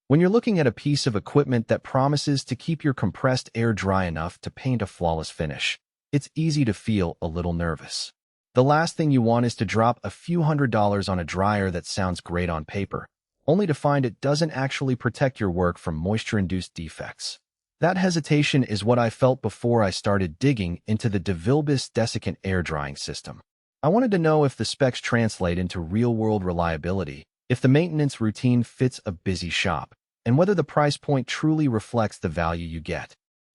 When you're looking at a piece of equipment that promises to keep your compressed air dry enough to paint a flawless finish, it's easy to feel a little nervous. The last thing you want is to drop a few $100s on a dryer that sounds great on paper, only to find it doesn't actually protect your work from moisture-induced defects. That hesitation is what I felt before I started digging into the DeVilbiss Desiccant air drying system. I wanted to know if the specs translate into real-world reliability, if the maintenance routine fits a busy shop, and whether the price point truly reflects the value you get.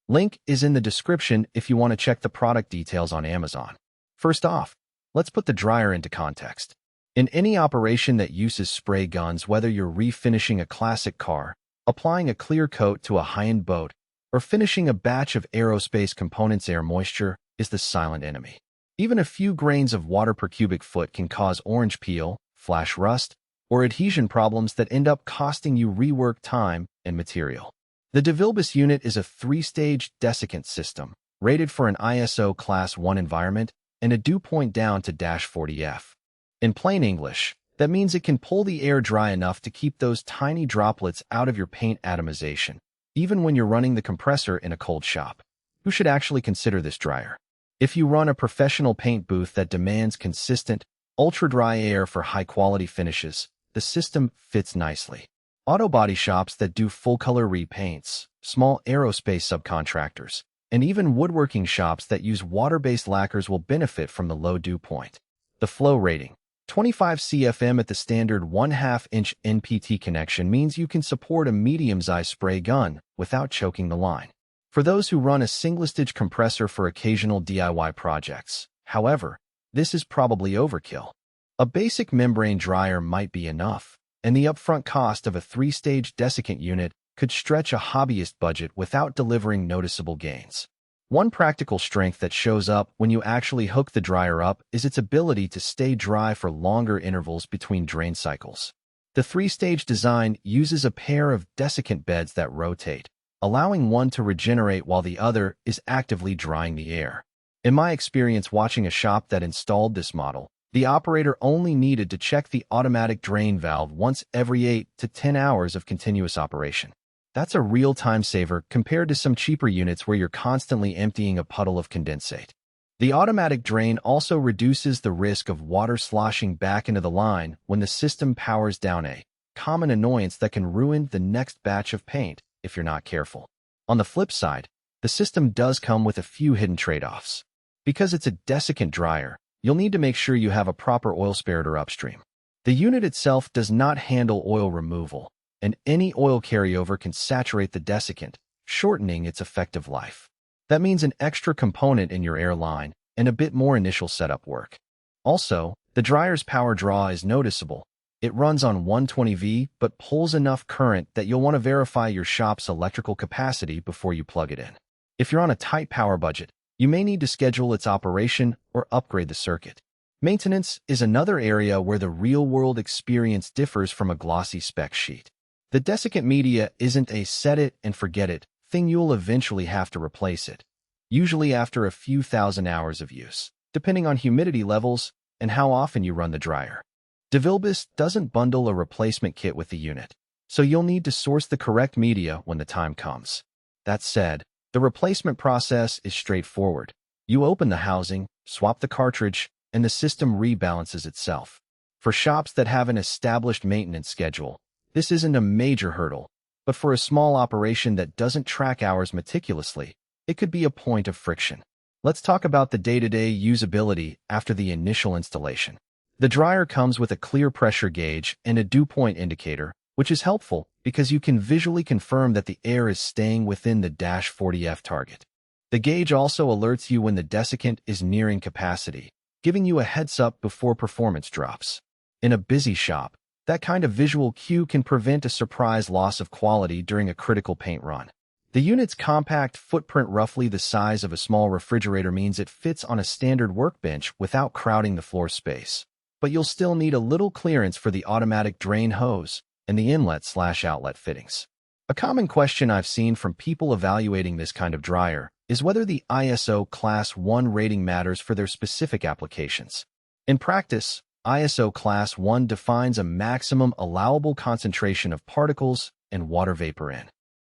Link is in the description if you want to check the product details on Amazon. First off, let's put the dryer into context. In any operation that uses spray guns, whether you're refinishing a classic car, applying a clear coat to a high-end boat, or finishing a batch of aerospace components, air moisture is the silent enemy. Even a few grains of water per cubic foot can cause orange peel, flash rust, or adhesion problems that end up costing you rework time and material. The DeVilbiss unit is a 3-stage desiccant system, rated for an ISO Class 1 environment and a dew point down to -40°F. In plain English, that means it can pull the air dry enough to keep those tiny droplets out of your paint atomization, even when you're running the compressor in a cold shop. Who should actually consider this dryer? If you run a professional paint booth that demands consistent, ultra-dry air for high-quality finishes, the system fits nicely. Auto body shops that do full-color repaints, small aerospace subcontractors, and even woodworking shops that use water-based lacquers will benefit from the low dew point. The flow rating, 25 CFM at the standard 1/2-inch NPT connection, means you can support a medium-sized spray gun without choking the line. For those who run a single-stage compressor for occasional DIY projects, however, this is probably overkill. A basic membrane dryer might be enough, and the upfront cost of a 3-stage desiccant unit could stretch a hobbyist budget without delivering noticeable gains. One practical strength that shows up when you actually hook the dryer up is its ability to stay dry for longer intervals between drain cycles. The 3-stage design uses a pair of desiccant beds that rotate, allowing one to regenerate while the other is actively drying the air. In my experience watching a shop that installed this model, the operator only needed to check the automatic drain valve once every 8 to 10 hours of continuous operation. That's a real time saver compared to some cheaper units where you're constantly emptying a puddle of condensate. The automatic drain also reduces the risk of water sloshing back into the line when the system powers down, a common annoyance that can ruin the next batch of paint if you're not careful. On the flip side, the system does come with a few hidden trade-offs. Because it's a desiccant dryer, you'll need to make sure you have a proper oil sparator upstream. The unit itself does not handle oil removal, and any oil carryover can saturate the desiccant, shortening its effective life. That means an extra component in your air line and a bit more initial setup work. Also, the dryer's power draw is noticeable. It runs on 120V but pulls enough current that you'll want to verify your shop's electrical capacity before you plug it in. If you're on a tight power budget, you may need to schedule its operation or upgrade the circuit. Maintenance is another area where the real-world experience differs from a glossy spec sheet. The desiccant media isn't a set-it-and-forget-it thing. You'll eventually have to replace it, usually after a few thousand hours of use, depending on humidity levels and how often you run the dryer. DeVilbiss doesn't bundle a replacement kit with the unit, so you'll need to source the correct media when the time comes. That said, the replacement process is straightforward. You open the housing, swap the cartridge, and the system rebalances itself. For shops that have an established maintenance schedule, this isn't a major hurdle, but for a small operation that doesn't track hours meticulously, it could be a point of friction. Let's talk about the day-to-day usability after the initial installation. The dryer comes with a clear pressure gauge and a dew point indicator, which is helpful because you can visually confirm that the air is staying within the -40°F target. The gauge also alerts you when the desiccant is nearing capacity, giving you a heads-up before performance drops. In a busy shop, that kind of visual cue can prevent a surprise loss of quality during a critical paint run. The unit's compact footprint, roughly the size of a small refrigerator, means it fits on a standard workbench without crowding the floor space. But you'll still need a little clearance for the automatic drain hose and the inlet/outlet fittings. A common question I've seen from people evaluating this kind of dryer is whether the ISO Class 1 rating matters for their specific applications. In practice, ISO Class 1 defines a maximum allowable concentration of particles, and water vapor in.